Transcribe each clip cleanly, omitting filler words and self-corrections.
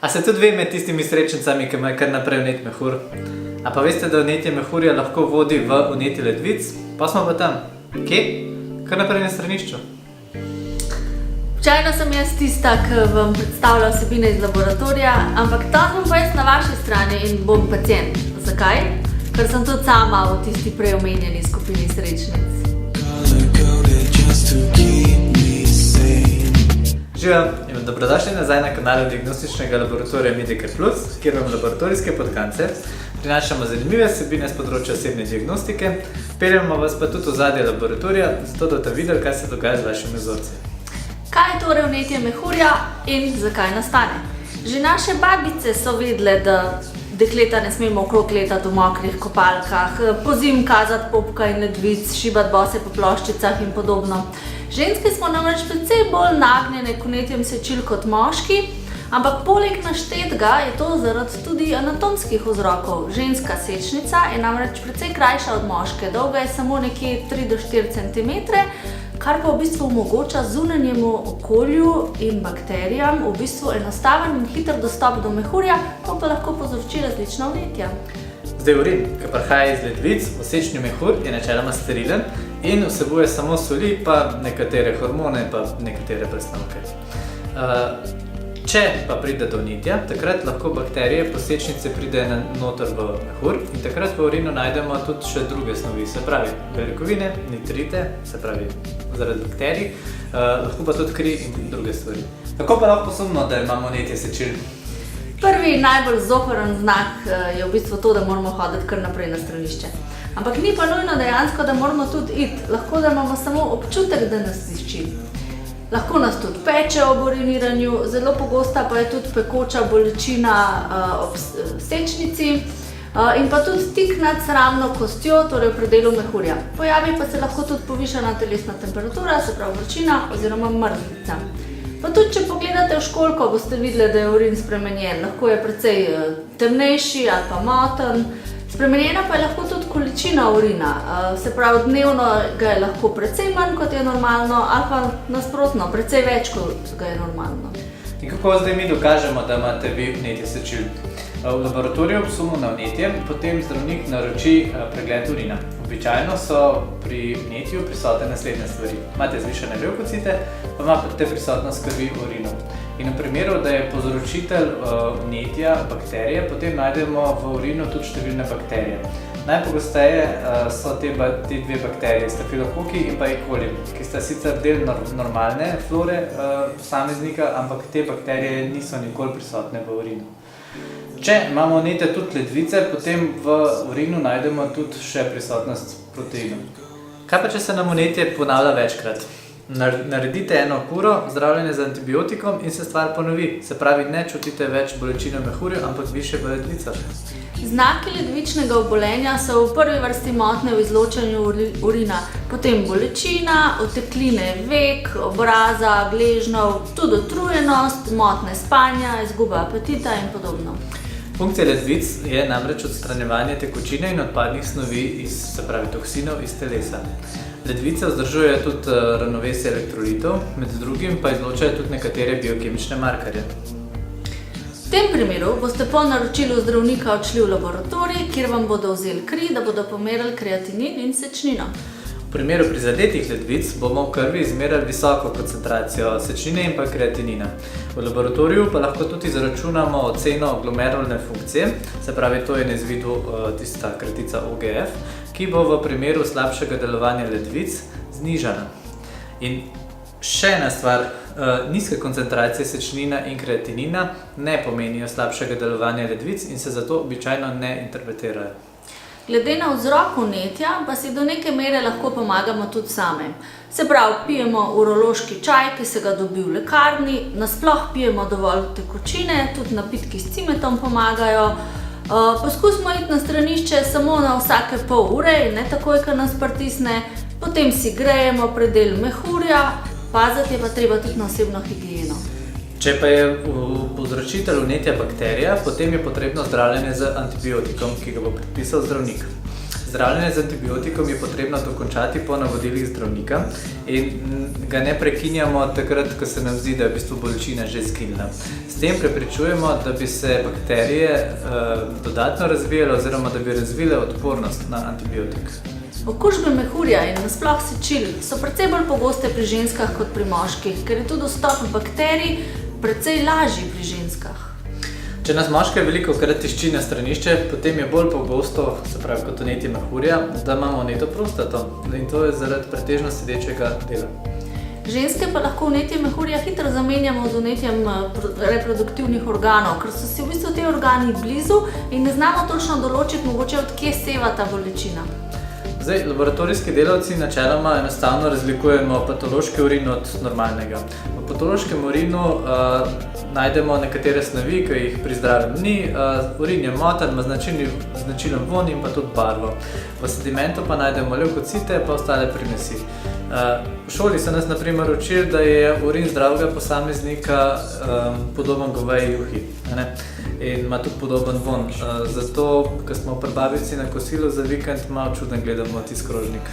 A se tudi vi med tistimi srečnicami, ki imajo kar naprej vnet mehur? A pa veste, da vnetje mehurja lahko vodi v vnetje ledvic? Pa smo pa tam. Kje? Kar naprej na stranišču. Običajno sem jaz tista, ki vam predstavlja vsebine iz laboratorija, ampak tam bom pa jaz na vaši strani in bom pacient. Zakaj? Ker sem tudi sama v tisti prej omenjeni skupini srečnic. Živijo in dobrodošli nazaj na kanalu diagnostičnega laboratorija Medicare Plus, kjer vam laboratorijske podkance prinašamo zanimive vsebine z področja osebne diagnostike, peljemo vas pa tudi v ozadje laboratorija, zato da boste videli, kaj se dogaja z vašimi vzorci. Kaj je torej vnetje mehurja in zakaj nastane? Že naše babice so vedele, da dekleta ne smemo okrog letati v mokrih kopalkah, pozimi kazati popka in ledvic, šibati bose po ploščicah in podobno. Ženske smo namreč precej bolj nagnjene k vnetjem sečil kot moški, ampak poleg naštetega je to zaradi tudi anatomskih vzrokov. Ženska sečnica je namreč precej krajša od moške, dolga je samo nekje 3 do 4 cm, kar pa v bistvu omogoča zunanjemu okolju in bakterijam v bistvu enostaven in hiter dostop do mehurja, to pa lahko povzroči različna vnetja. Zdaj urin, ki prihaja iz ledvic v sečni mehur, je načeloma sterilen in vsebuje samo soli, pa nekatere hormone, pa nekatere presnovke. Če pa pride do vnetja, takrat lahko bakterije po sečnici pridejo noter v mehur in takrat v urinu najdemo tudi še druge snovi, se pravi beljakovine, nitrite, se pravi zaradi bakterij, lahko pa tudi kri in druge stvari. Kako pa lahko posumimo, da imamo vnetje sečil? Prvi najbolj zoprn znak je v bistvu to, da moramo hoditi kar naprej na stranišče. Ampak ni pa nujno dejansko, da moramo tudi iti. Lahko da imamo samo občutek, da nas tišči. Lahko nas tudi peče ob uriniranju, zelo pogosta pa je tudi pekoča bolečina ob sečnici in pa tudi tik nad sramno kostjo, torej v predelu mehurja. Pojavi pa se lahko tudi povišana telesna temperatura, se pravi vročina oziroma mrzlica. Pa tudi, če pogledate v školjko, boste videli, da je urin spremenjen. Lahko je precej temnejši ali pa moten. Spremenjena pa je lahko tudi količina urina. Se pravi, dnevno ga je lahko precej manj, kot je normalno, ali pa nasprotno, precej več, kot ga je normalno. In kako zdaj mi dokažemo, da imate vi vnetje sečil? V laboratoriju ob sumu na vnetje potem zdravnik naroči pregled urina. Običajno so pri vnetju prisotne naslednje stvari. Imate zvišane levkocite, pa imate prisotnost krvi v urinu. In v primeru, da je povzročitelj vnetja bakterije, potem najdemo v urinu tudi številne bakterije. Najpogosteje so te dve bakterije, stafilokoki in pa E. coli, ki sta sicer del normalne flore posameznika, ampak te bakterije niso nikoli prisotne v urinu. Če imamo vnete tudi ledvice, potem v urinu najdemo tudi še prisotnost proteinov. Kaj pa, če se nam vnetje ponavlja večkrat? Naredite eno kuro, zdravljenje z antibiotikom in se stvar ponovi. Se pravi, ne čutite več bolečine v mehurju, ampak višje v ledvicah. Znaki ledvičnega obolenja so v prvi vrsti motnje v izločanju urina, potem bolečina, otekline vek, obraza, gležnjev, tudi utrujenost, motnje spanja, izguba apetita in podobno. Funkcija ledvic je namreč odstranjevanje tekočine in odpadnih snovi, se pravi toksinov iz telesa. Ledvice vzdržujejo tudi ravnovesje elektrolitov, med drugim pa izločajo tudi nekatere biokemične markerje. V tem primeru boste po naročilu zdravnika odšli v laboratorij, kjer vam bodo vzeli kri, da bodo pomerili kreatinin in sečnino. V primeru prizadetih ledvic bomo v krvi izmerili visoko koncentracijo sečnine in pa kreatinina. V laboratoriju pa lahko tudi izračunamo oceno glomerulne funkcije, se pravi, to je na izvidu tista kratica OGF, ki bo v primeru slabšega delovanja ledvic znižana. In še ena stvar, nizke koncentracije sečnina in kreatinina ne pomenijo slabšega delovanja ledvic in se zato običajno ne interpretirajo. Glede na vzrok vnetja pa si do neke mere lahko pomagamo tudi same. Se pravi, pijemo urološki čaj, ki se ga dobi v lekarni, nasploh pijemo dovolj tekočine, tudi napitki s cimetom pomagajo. Poskusimo iti na stranišče samo na vsake pol ure in ne takoj, ko nas pritisne, potem si grejemo predel mehurja, paziti je pa treba tudi na osebno higieno. Če pa je povzročitelj vnetja bakterija, potem je potrebno zdravljenje z antibiotikom, ki ga bo predpisal zdravnik. zdravljenje z antibiotikom je potrebno dokončati po navodilih zdravnika in ga ne prekinjamo takrat, ko se nam zdi, da je v bistvu bolečina že izginila. S tem preprečujemo, da bi se bakterije dodatno razvijale oziroma da bi razvile odpornost na antibiotik. Okužbe mehurja in nasploh sečil so precej bolj pogoste pri ženskah kot pri moških, ker je tudi dostop bakterij precej lažji pri ženskah. Če nas moške veliko krat tišči na stranišče, potem je bolj pogosto, se pravi kot vnetje mehurja, da imamo vneto prostato in to je zaradi pretežno sedečega dela. Ženske pa lahko vnetje mehurja hitro zamenjamo z vnetjem reproduktivnih organov, ker so si v bistvu te organi blizu in ne znamo točno določiti mogoče od kje seva ta bolečina. Zdaj, laboratorijski delavci načeloma enostavno razlikujemo patološki urin od normalnega. V patološkem urinu najdemo nekatere snovi, ki jih pri zdravem ni. Urin je moten, ima značilen vonj in pa tudi barvo. V sedimentu pa najdemo levkocite pa ostale primesi. V šoli so nas na primer učili, da je urin zdravega posameznika podoben goveji juhi, in ima tudi podoben vonj. Zato, ko smo pri babici na kosilu za vikend, malo čudno gledamo tisti krožnik.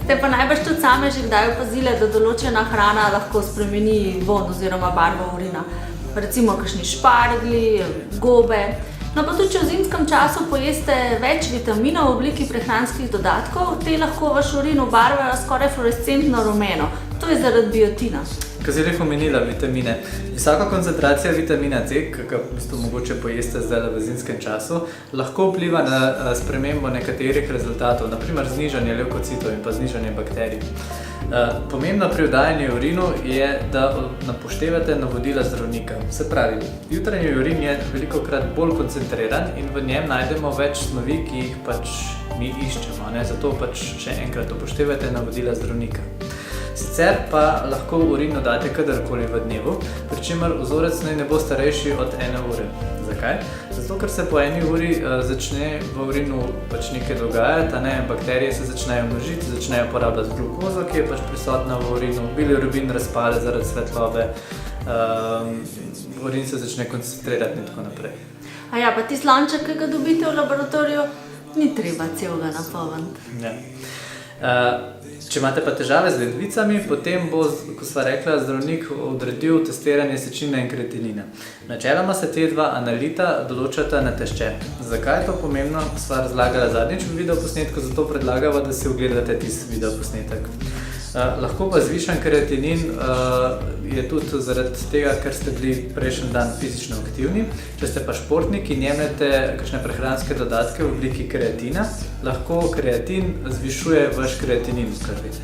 Ste pa najbrž tudi same že kdaj opazile, da določena hrana lahko spremeni vonj oziroma barvo urina. Recimo kakšni šparglji, gobe. No pa tudi, če v zimskem času pojeste več vitaminov v obliki prehranskih dodatkov, te lahko vaš urin obarvajo skoraj fluorescentno rumeno. To je zaradi biotina. Ko si rekel omenila vitamine. Visoka koncentracija vitamina C, ki ga v bistvu mogoče pojeste zdaj v zimskem času, lahko vpliva na spremembo nekaterih rezultatov, naprimer znižanje levkocitov in pa znižanje bakterij. Pomembno pri oddajanju urinu je, da upoštevate navodila zdravnika. Se pravi, jutranji urin je velikokrat bolj koncentriran in v njem najdemo več snovi, ki jih pač mi iščemo, zato pač še enkrat upoštevate navodila zdravnika. Sicer pa lahko urin dodate kadarkoli v dnevu, pri čemer vzorec naj ne bo starejši od 1 ure. Zakaj? Zato, ker se po 1 uri začne v urinu pač nekaj dogajati, bakterije se začnejo množiti, začnejo porabljati glukozo, ki je pač prisotna v urinu, bilirubin razpade zaradi svetlobe, urin se začne koncentrirati in tako naprej. A ja, pa ti slonček, ki ga dobite v laboratoriju, ni treba celega napolniti. Ja. Če imate pa težave z ledvicami, potem bo, ko sva rekla, zdravnik odredil testiranje sečine in kreatinina. Načeloma se te dva analita določata na tešče. Zakaj je to pomembno, sva razlagala zadnjič v videoposnetku, zato predlagava, da si ogledate tisti videoposnetek. Lahko pa zvišan kreatinin je tudi zaradi tega, ker ste bili prejšnji dan fizično aktivni. Če ste pa športniki in jemljete kakšne prehranske dodatke v obliki kreatina, lahko kreatin zvišuje vaš kreatinin v krvi.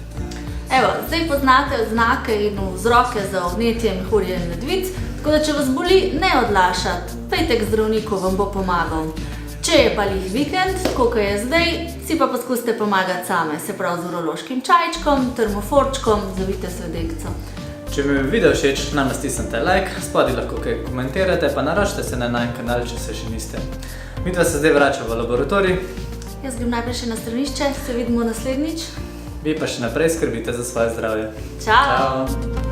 Evo, zdaj poznate znake in vzroke za vnetje mehurja in ledvic, tako da če vas boli, ne odlašati, pojdite k zdravniku, vam bo pomagal. Če je pa lih vikend, tako kot je zdaj, si pa poskusite pomagati same, se pravi z urološkim čajčkom, termoforčkom, zavite svedekco. Če mi je video všeč, nam stisnite like, spodaj lahko kaj komentirate, pa naročite se na najin kanal, če se še niste. Midva se zdaj vrača v laboratorij. Jaz grem najprej še na stranišče, se vidimo naslednjič. Vi pa še naprej skrbite za svoje zdravje. Čau!